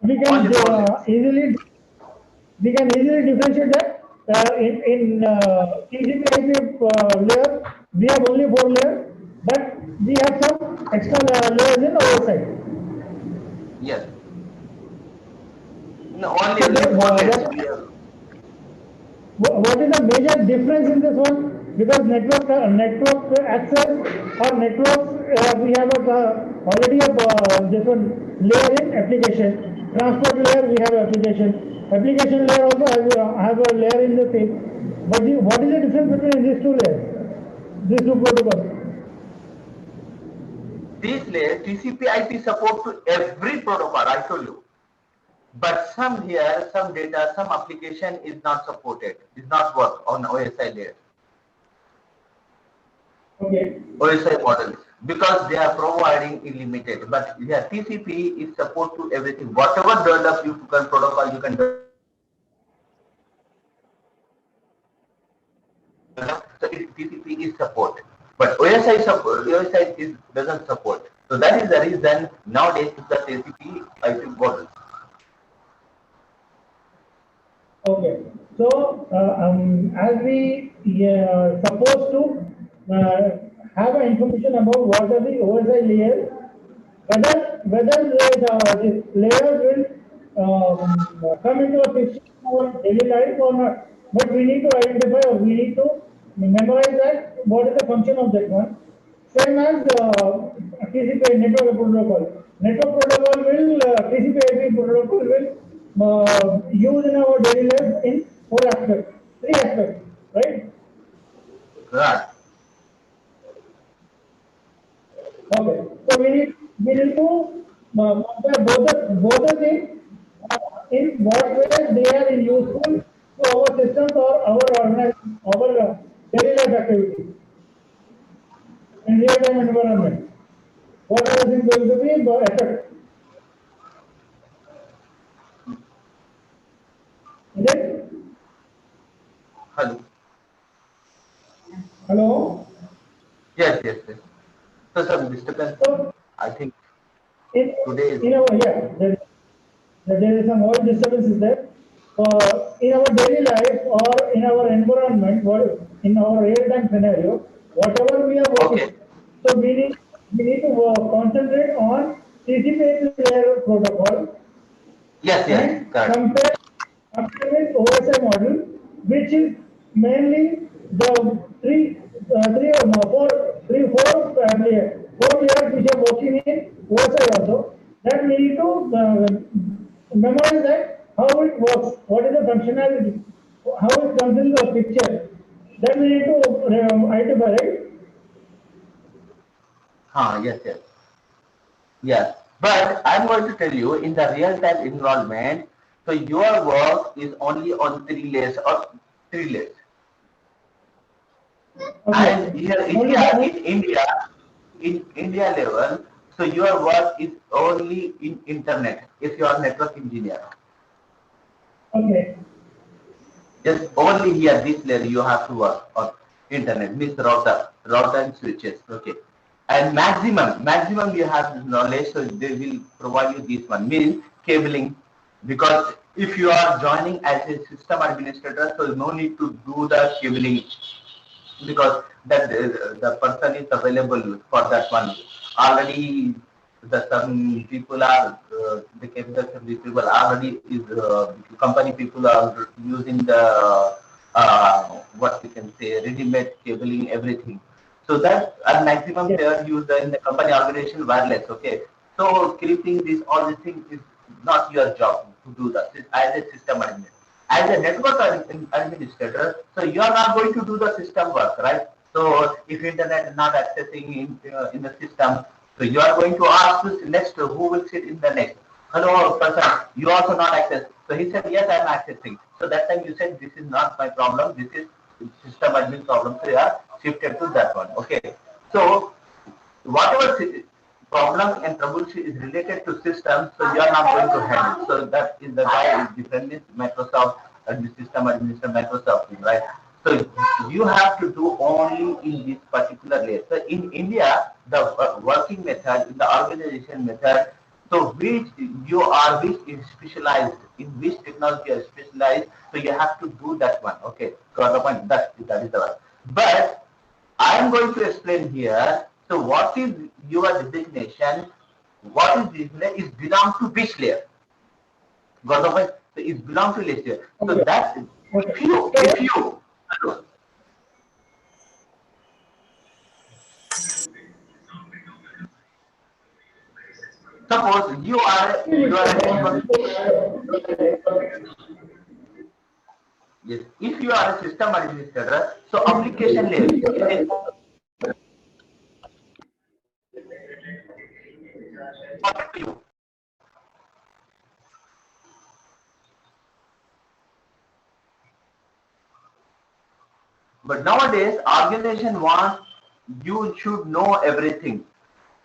We can easily differentiate that in TCP/IP layer we have only 4 layers, but we have some extra layers in our side. Yes. No, only 4 layers we have. What is the major difference in this one? because network access or networks, we have already a different layer in application. Transport layer we have application layer also have a layer in the thing. But what is the difference between these two layers, these two protocols? This layer TCP/IP support to every protocol, I told you. But some here, some data, some application is not supported, is not work on OSI layer. Okay. OSI models, because they are providing unlimited. But here TCP is support to everything. Whatever develop you can protocol, you can develop. So TCP is support. But OSI support, OSI doesn't support. So that is the reason nowadays the TCP/IP models. Okay. So as we supposed to have information about what are the OSI layers, whether this layer will come into a picture in our daily life or not. But we need to identify, or we need to memorize that what is the function of that one. Same as TCP network protocol. Network protocol will TCP/IP protocol will use in our daily life in three aspects, right? Right. Okay. So we need to compare both the things in what way they are useful to our systems or our daily life activities in real time environment. What are the things going to be the effect? Is it? Hello. Hello? Yes. So some disturbance. So I think in today is. There is some noise disturbance is there. In our daily life or in our environment, in our real-time scenario, whatever we are working, Okay. so we need to concentrate on TCP/IP layer protocol Yes, and correct. compare with OSI model, which is mainly the four layers which are working in OSI also. That we need to memorize that how it works, what is the functionality, how it comes in the picture. That we need to identify, right? Yes. But I'm going to tell you in the real-time environment, so your work is only on 3 layers or 3 layers. Okay. And here in India level, so your work is only in internet if you are network engineer. Okay. Just only here this layer you have to work on internet, means router and switches. Okay. And maximum you have knowledge, so they will provide you this one, means cabling. Because if you are joining as a system administrator, so no need to do the cabling, because that the person is available for that one. Already some people are the capital people already is company people are using the what we can say ready-made cabling, everything. So that at maximum they are used in the company organization wireless. Okay. So creating this all these things is not your job to do that. It's as a system admin. As a network administrator, so you are not going to do the system work, right? So if internet is not accessing in the system, so you are going to ask this next who will sit in the next. Hello, person, you also not access. So he said, yes, I am accessing. So that time you said, this is not my problem. This is system admin problem. So you are shifted to that one. Okay. So whatever problem and troubleshoot is related to systems, so you are not going to handle. So that is the guy is different with Microsoft and the system administrator Microsoft, right? So you have to do only in this particular layer. So in India, the working method, in the organization method, so which is specialized, in which technology you are specialized, so you have to do that one. Okay, got the point. That is the one. But I am going to explain here. So what is your designation? What is this layer? Is belong to which layer? Got the point? So it belongs to which layer? So that if you Suppose you are a network. Yes. If you are a system administrator, so application layer is important to you. But nowadays, organization wants you should know everything.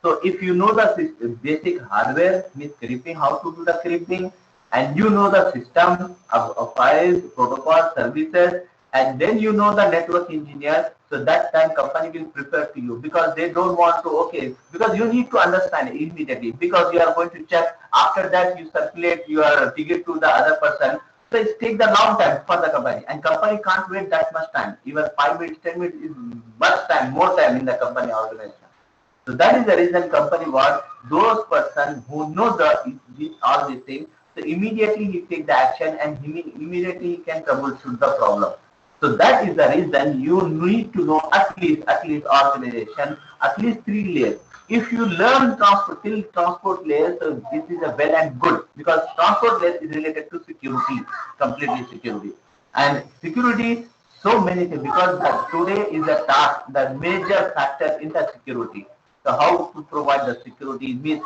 So if you know the basic hardware, means scripting, how to do the scripting, and you know the system of files, protocol, services, and then you know the network engineer, so that time company will prefer to you because they don't want to, okay, because you need to understand immediately because you are going to check, after that you circulate your ticket to the other person. So it takes a long time for the company, and company can't wait that much time. Even 5 minutes, 10 minutes is much time, more time in the company organization. So that is the reason company wants those person who know all these things. So immediately he take the action and immediately he can troubleshoot the problem. So that is the reason you need to know at least organization, at least 3 layers. If you learn transport till transport layer, so this is a well and good because transport layer is related to security, completely security. And security, so many things because today is a task, the major factor in the security. So how to provide the security means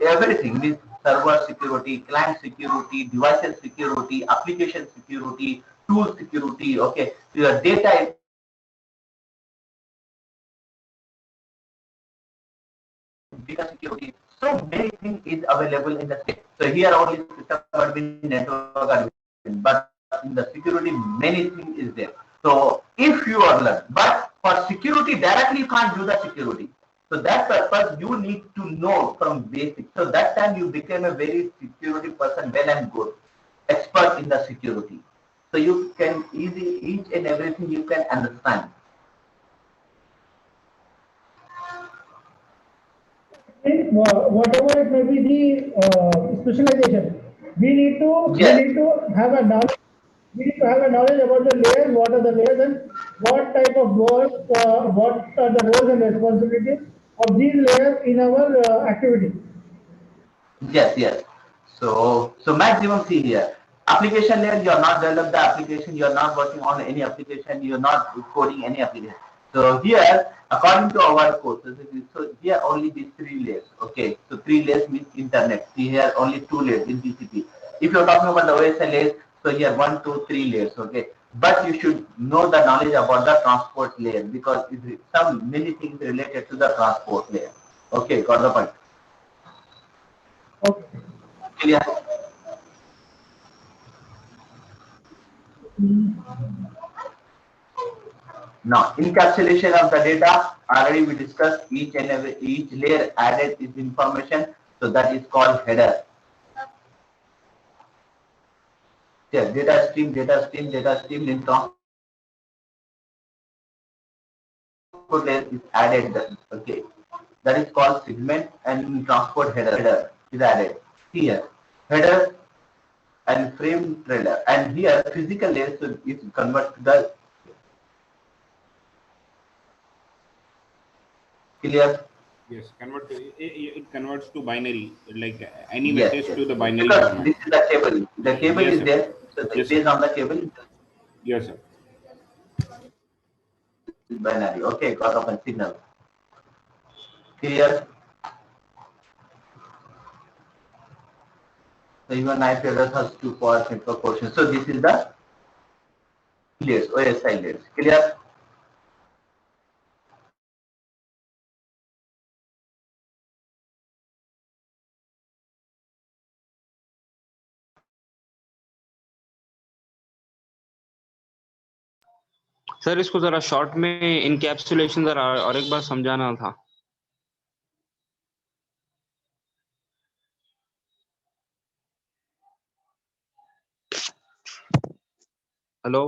everything means server security, client security, devices security, application security, tool security. Okay, so your data security. So many things is available in the state. So here only system admin, network admin, but in the security many things is there. So if you are learned, but for security directly you can't do the security. So that purpose you need to know from basic. So that time you became a very security person, well and good, expert in the security. So you can each and everything you can understand. Whatever it may be the specialization, we Yes, need to have a knowledge. We need to have a knowledge about the layers, what are the layers, and what type of work, what are the roles and responsibilities of these layers in our activity. yes. So maximum see here. Application layer, you are not develop the application, you are not working on any application, you are not coding any application. So here, according to our courses, so here only these 3 layers. Okay, so 3 layers means internet. See here only 2 layers in TCP. If you're talking about the OSI layers, so here 1, 2, 3 layers. Okay, but you should know the knowledge about the transport layer because some many things related to the transport layer. Okay, got the point. Okay. Clear? Now, encapsulation of the data, already we discussed each layer added is information, so that is called header. Yeah, data stream in transport layer is added. Okay, that is called segment, and in transport header is added. Here, header and frame trailer, and here physical layer so is convert to the clear. Yes, it converts to binary, like any Yes, message yes. to the binary Because format. this is the cable. The cable Yes, is sir. there. So Yes, sir. based on the cable, Yes, sir. is binary. Okay, got open signal. Clear. So even IP address has 2 parts network portion. So this is the layers, OSI layers. Clear. Sir इसको जरा short में encapsulation जरा और एक बार समझाना था। Hello.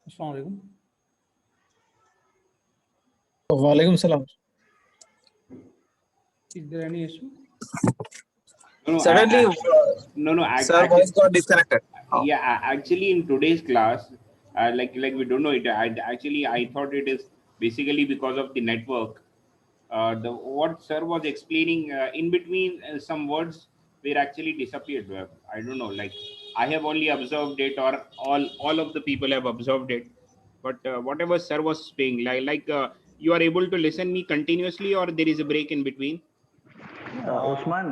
अस्सलाम वालेकुम। वालेकुम सलाम। Is there any issue? No, Suddenly, no. sir, voice got disconnected. Yeah, actually, in today's class, like we don't know it. I thought it is basically because of the network. The what sir was explaining in between, some words were actually disappeared. I don't know. Like I have only observed it, or all of the people have observed it. But whatever sir was saying, you are able to listen me continuously, or there is a break in between. Usman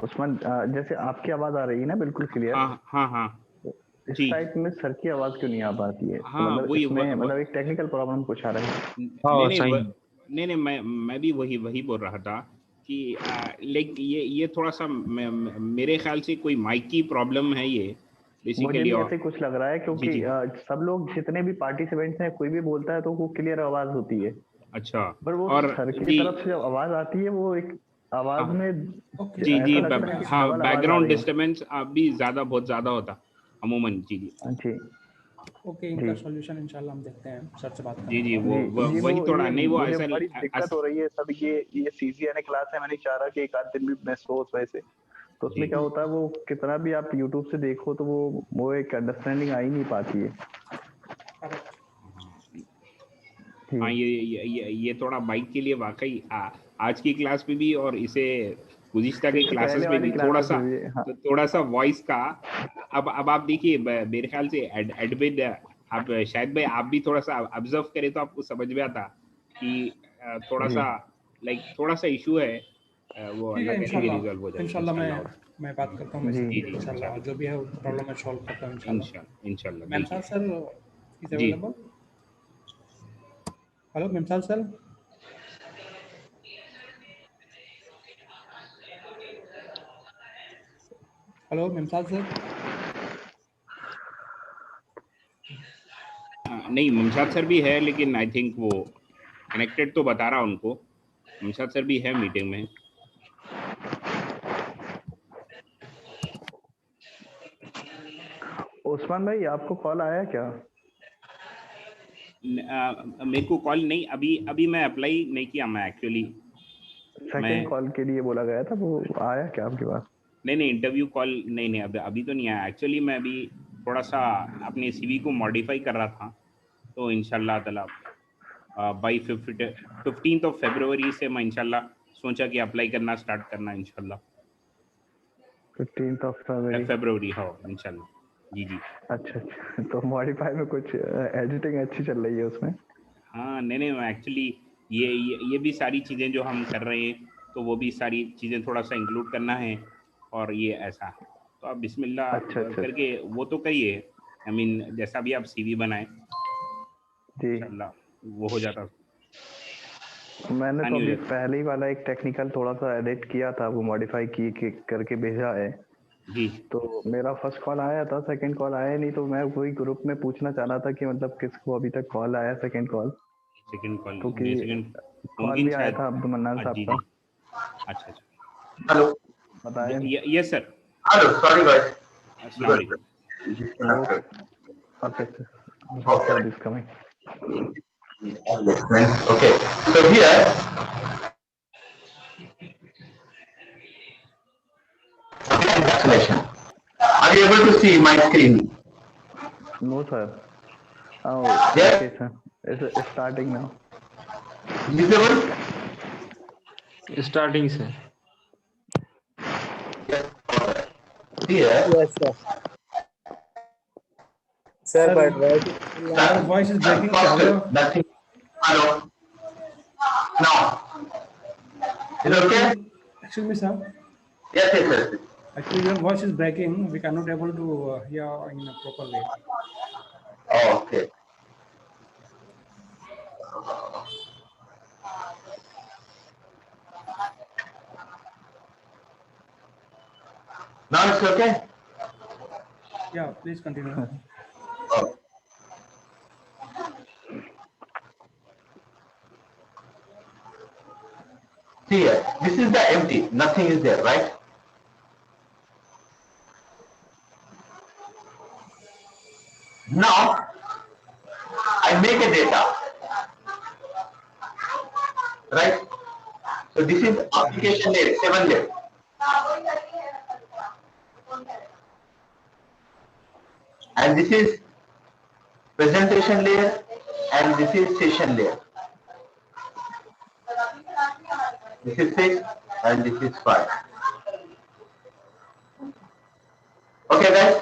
Usman जैसे आपकी आवाज आ रही है ना बिल्कुल clear. हाँ इस जी। Side में सर की आवाज क्यों नहीं आ पाती है? हाँ, मतलब इसमें मतलब एक टेक्निकल प्रॉब्लम कुछ आ रहा है। नहीं, मैं भी वही बोल रहा था कि लाइक ये थोड़ा सा मेरे ख्याल से कोई माइक की प्रॉब्लम है ये मुझे बेसिकली। भी ऐसे कुछ लग रहा है क्योंकि सब लोग जितने भी पार्टिसिपेंट्स हैं कोई भी बोलता है तो वो क्लियर आवाज होती है। अच्छा, पर वो और सर की तरफ से जब आवाज आती है वो एक आवाज में जी हाँ बैकग्राउंड डिस्टरबेंस भी बहुत ज्यादा होता अमूमन। जी ओके, इनका सॉल्यूशन इंशाल्लाह हम देखते हैं, सर से बात जी वही थोड़ा नहीं वो ऐसा बड़ी दिक्कत हो रही है सब। ये सीजीएनए क्लास है, मैंने चाह रहा कि एक आध दिन भी मिस हो वैसे तो उसमें क्या होता है वो कितना भी आप यूट्यूब से देखो तो वो एक अंडरस्टैंडिंग आ ही नहीं पाती है। हाँ ये थोड़ा बाइक के लिए वाकई आज की क्लास में भी और इसे गुज़िश्ता के क्लासेस में भी थोड़ा सा वॉइस का अब आप देखिए मेरे ख्याल से एडमिन आप शायद भाई आप भी थोड़ा सा ऑब्जर्व करें तो आपको समझ में आता कि थोड़ा सा इशू है वो रिजॉल्व हो जाएगा इंशाल्लाह। मैं बात करता हूँ इंशाल्लाह, जो भी है प्रॉब्लम मैं सॉल्व करता हूँ इंशाल्लाह। मेमसाद सर इज अवेलेबल? हेलो मेमसाद सर। हेलो मेमसाद सर। नहीं मेमसाद सर भी है लेकिन आई थिंक वो कनेक्टेड तो बता रहा उनको। मेमसाद सर भी है मीटिंग में। उस्मान भाई आपको कॉल आया क्या? मेरे को कॉल नहीं, अभी मैं अप्लाई नहीं किया। मैं एक्चुअली सेकंड कॉल के लिए बोला गया था, वो आया क्या आपके पास? नहीं इंटरव्यू कॉल नहीं अभी तो नहीं आया। एक्चुअली मैं अभी थोड़ा सा अपने सीवी को मॉडिफाई कर रहा था तो इंशाल्लाह ताला बाई 15th ऑफ फरवरी से मैं इंशाल्लाह सोचा कि अप्लाई करना स्टार्ट करना इंशाल्लाह 15th ऑफ फरवरी। हाँ इंशाल्लाह। जी अच्छा तो मॉडिफाई में कुछ एडिटिंग अच्छी चल रही है उसमें? हाँ नहीं एक्चुअली ये भी सारी चीज़ें जो हम कर रहे हैं तो वो भी सारी चीज़ें थोड़ा सा इंक्लूड करना है और ये ऐसा तो आप बिस्मिल्लाह करके वो तो करिए। आई मीन जैसा भी आप सीवी बनाए इंशाल्लाह वो हो जाता। मैंने तो अभी पहले ही वाला एक टेक्निकल थोड़ा सा एडिट किया था, वो मॉडिफाई करके भेजा है जी। तो मेरा फर्स्ट कॉल आया था, सेकंड कॉल आया नहीं, तो मैं वही ग्रुप में पूछना चाह रहा था कि मतलब किसको अभी तक कॉल आया सेकंड कॉल क्योंकि कॉल भी आया था अब्दुल मन्नान साहब का। अच्छा हेलो बताएं। Yes sir. Hello sorry guys. अस्सलाम वालेकुम। Okay, is coming. Okay, so here are you able to see my screen? No sir. Oh yes. Okay sir, it's starting now. Visible? Starting sir. Here. Yes sir. Sir, but your voice is breaking. Nothing. Hello. Now. Is it okay? Excuse me, sir. Yes, yes, yes. Actually, your voice is breaking. We cannot able to hear in a proper way. Oh, okay. Now it's okay? Yeah, please continue. Oh. See here, this is the empty, nothing is there, right? Now, I make a data, right? So this is application layer, 7 layer. And this is presentation layer, and this is session layer. This is 6, and this is 5. Okay, guys?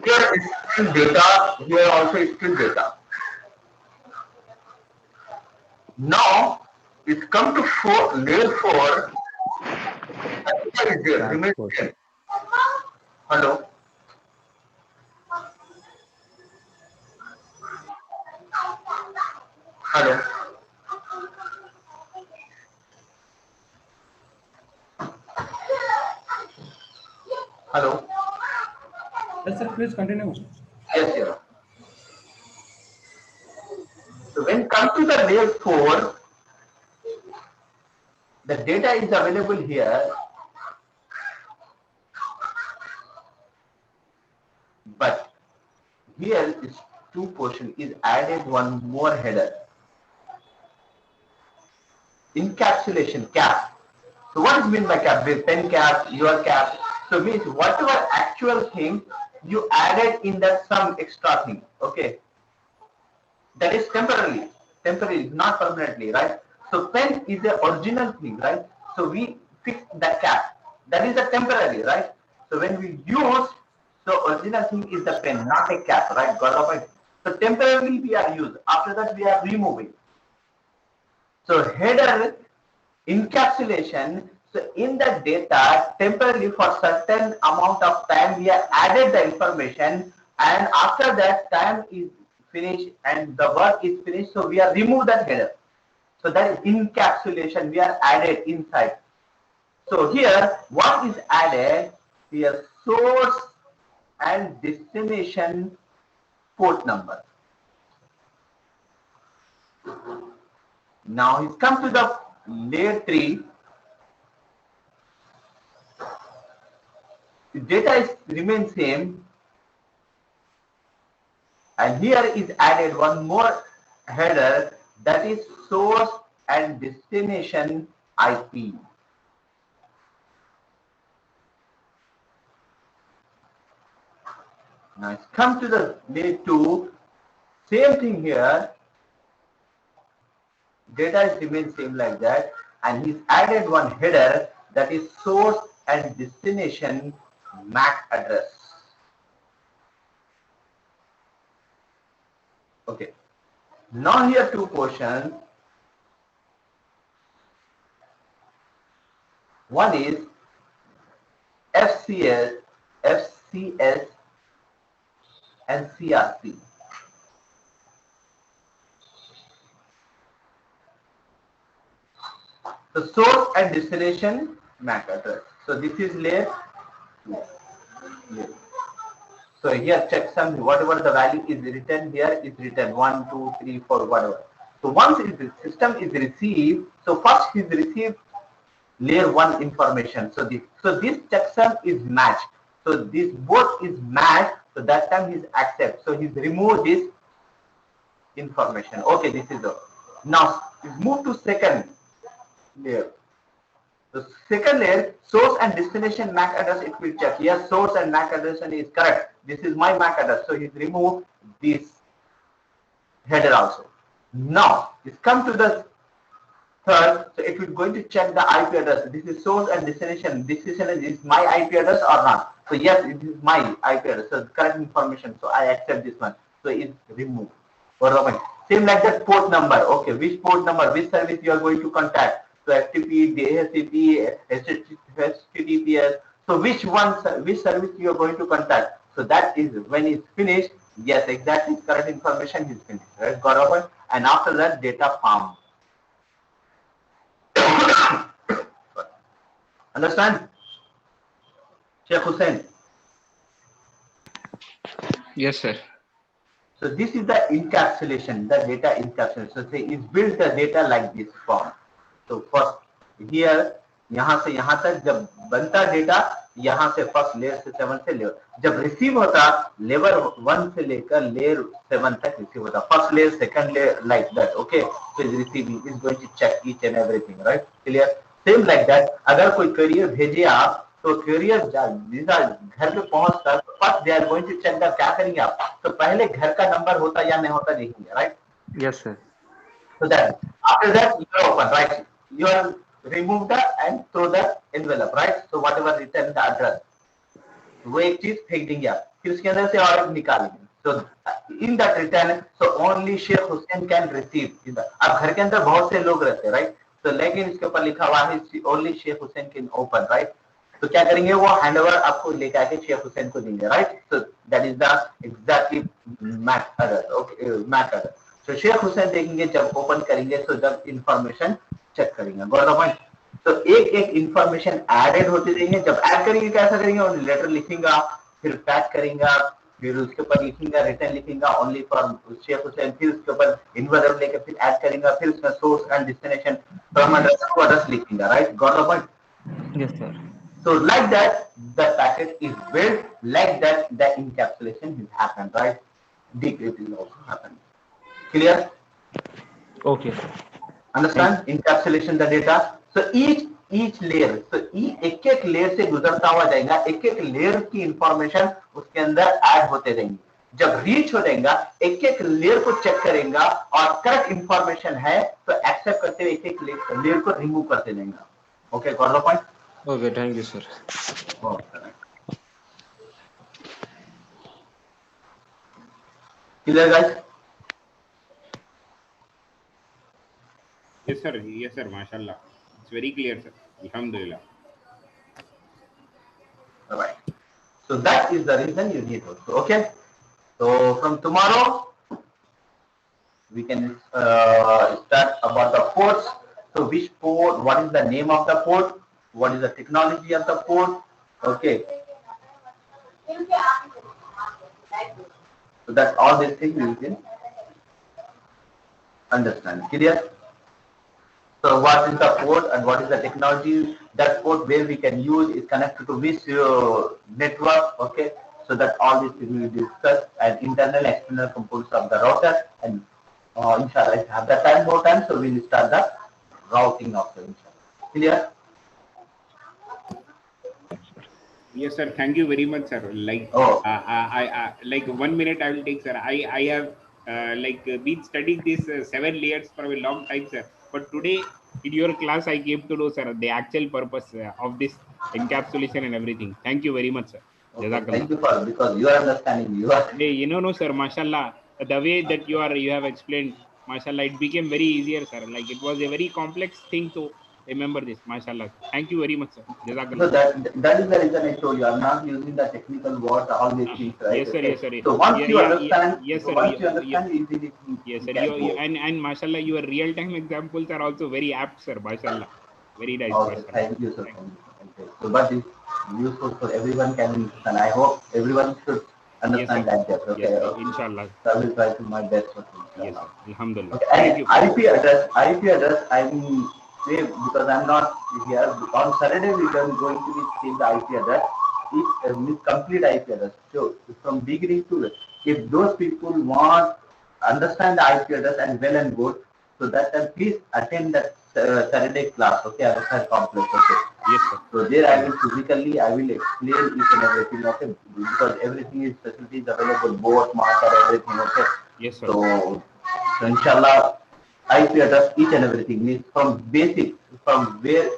Here is still data, here also is still data. Now, it's come to layer 4. What is there? Remains there. Hello? Hello? Hello? Yes, sir, please continue. Yes, sir. So when come to the layer 4, the data is available here, but here is two portion is added one more header. Encapsulation cap. So what is mean by cap? With pen cap, your cap. So means whatever actual thing you added in that some extra thing. Okay. That is temporarily, not permanently, right? So pen is the original thing, right? So we fix the cap. That is a temporary, right? So when we use, so original thing is the pen, not a cap, right? Got the point? So temporarily we are used. After that we are removing. So header encapsulation. So in the data, temporarily for certain amount of time we have added the information, and after that time is finished and the work is finished, so we are remove that header. So that is encapsulation, we are added inside. So here what is added here? Source and destination port number. Now it's come to the layer 3. The data is remains same, and here is added one more header, that is source and destination IP. Now it's come to the layer 2, same thing here, data is remain same like that, and he's added one header, that is source and destination MAC address. Okay. Now here two portions. One is FCS, and CRC. The source and destination MAC address. So this is layer 2. So here checksum, whatever the value is written here is written 1, 2, 3, 4, whatever. So once the system is received, so first is received layer 1 information. So this checksum is matched. So this both is matched. So that time he's accept. So he's remove this information. Okay, this is all. Now move to second layer. The second layer, source and destination MAC address, it will check. Yes, source and MAC address is correct. This is my MAC address. So he's removed this header also. Now it's come to the third. So it will going to check the IP address. This is source and destination. Destination is my IP address or not. So yes, it is my IP address. So correct information. So I accept this one. So it's removed. Same like that port number. Okay, which port number, which service you are going to contact. to FTP, DHCP, HTTPS. So which service you are going to contact? So that is when it's finished. Yes, exactly. Current information is finished, right? Got over. And after that, data farm. Understand? Sheikh Hussain. Yes, sir. So this is the encapsulation, the data encapsulation. So say it's built the data like this form. So first here, यहाँ से यहाँ तक जब बनता data, यहाँ से first layer से 7 से लेयर, जब रिसीव होता लेयर 1 से लेकर लेयर 7 तक रिसीव होता, first layer, second layer, like that. Okay, so is receiving, is going to check each and everything, right? Clear? Same like that. अगर कोई courier भेजे आप, तो courier घर पे पहुंचता, first they are going to check that क्या करेंगे आप? तो पहले घर का नंबर होता या नहीं होता देखेंगे, right? Yes, sir. So that after that you are open, right? You are remove the and throw the envelope, right? So whatever written the address, वो एक चीज फेंक देंगे आप, फिर उसके अंदर से और निकालेंगे. So in that return, so only Sheikh Hussain can receive. अब घर के अंदर बहुत से लोग रहते हैं, right? So लेकिन इसके ऊपर लिखा हुआ है only Sheikh Hussain can open, right? तो क्या करेंगे, वो हैंडओवर आपको लेकर आके शेख हुसैन को देंगे, right? So that is the exactly MAC address. Okay, MAC address. तो शेख हुसैन देखेंगे जब ओपन करेंगे, तो जब इंफॉर्मेशन चेक करेंगे. Got the point? तो एक एक इंफॉर्मेशन एडेड होते रहेंगे. जब ऐड करेंगे कैसा करेंगे, और लेटर लिखेगा, फिर पैक करेंगे, फिर उसके ऊपर लिखेंगे, रिटर्न लिखेंगे ओनली फॉर शेख हुसैन, फिर उसके ऊपर इन्वर्टर लेके फिर ऐड करेंगे, फिर उसका source and destination from address to address लिखेंगे, right? Got the point? Yes, sir. So like that, the packet is built. Like that, the encapsulation has happened, right? Decrypting also happened. Clear? Okay, sir. Understand? Encapsulation the data. So each layer, so एक एक layer से गुजरता हुआ जाएगा, एक एक layer की information उसके अंदर ऐड होते रहेंगे. जब रीच हो जाएगा, एक एक लेयर को चेक करेगा और करेक्ट इंफॉर्मेशन है तो एक्सेप्ट करते हुए एक एक लेयर को रिमूव करते जाएगा. Okay, got the point? Okay, thank you, sir. Clear, guys? Yes, sir. Yes, sir. Mashallah. It's very clear, sir. Alhamdulillah. All right. So that is the reason you need also. Okay. So from tomorrow, we can start about the ports. So which port? What is the name of the port? What is the technology of the port? Okay. So that's all these things you can understand. Clear? So what is the port and what is the technology? That port where we can use is connected to which network? Okay. So that all these things we will discuss, and internal, external components of the router. And inshallah, if you have the time, more time, so we will start the routing of the inshallah. Clear? Yes, sir. Thank you very much, sir. Like, I like 1 minute I will take, sir. I have been studying this 7 layers for a long time, sir. But today in your class, I came to know, sir, the actual purpose of this encapsulation and everything. Thank you very much, sir. Okay, thank you for, because you are understanding. You are. Hey, no, sir. Mashallah, the way that you have explained, mashallah, it became very easier, sir. Like it was a very complex thing to remember this. Mashallah. Thank you very much, sir. So that is the reason I told you. I'm not using the technical words, all these things, right? Yes, sir. Yes, sir. So once you understand, yes, sir. Once you understand, easily. Yes, sir. And mashallah, your real-time examples are also very apt, sir. Mashallah. Very nice. Okay, thank you, sir. Okay. So, but it's useful for everyone can understand. I hope everyone should understand that. Okay. Yes, sir. Inshallah. So I will try to my best for you. Yes, sir. Alhamdulillah. Okay. And IP address, I'm because I'm not here. On Saturday, we are going to be seeing the IP address. It's complete IP address. So from beginning to if those people want understand the IP address and well and good, so that time please attend that Saturday class. Okay, Arsad complex. Okay. Yes, sir. So there I will physically explain each and everything. Okay, because everything is facilities available, both marker, everything. Okay. Yes, sir. So inshallah. IP address, each and everything means from basic, from where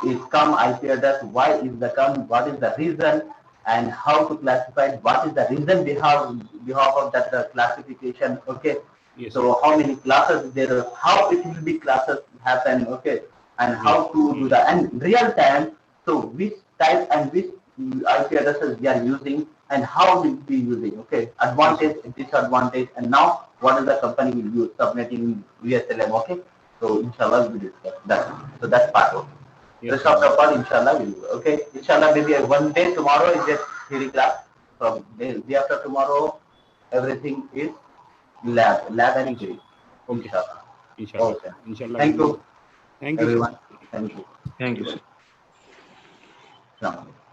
is come IP address, why is the come, what is the reason, and how to classify it, what is the reason behalf of that classification. Okay. Yes, so how many classes there are, how it will be classes happen. Okay. and how to do that, and real time. So which type and which IP addresses we are using and how we'll be using. Okay, advantage, disadvantage, and now what is the company will use submitting VSLM. Okay, so inshallah we will discuss that. So that's part of it. Rest of the part inshallah we'll do. Okay, inshallah maybe one day tomorrow is just theory class. From day after tomorrow, everything is lab and theory. Okay. Inshallah. Okay. Inshallah. Thank you. Thank you, everyone. sir. Thank you. Thank you, sir. Assalamu alaikum.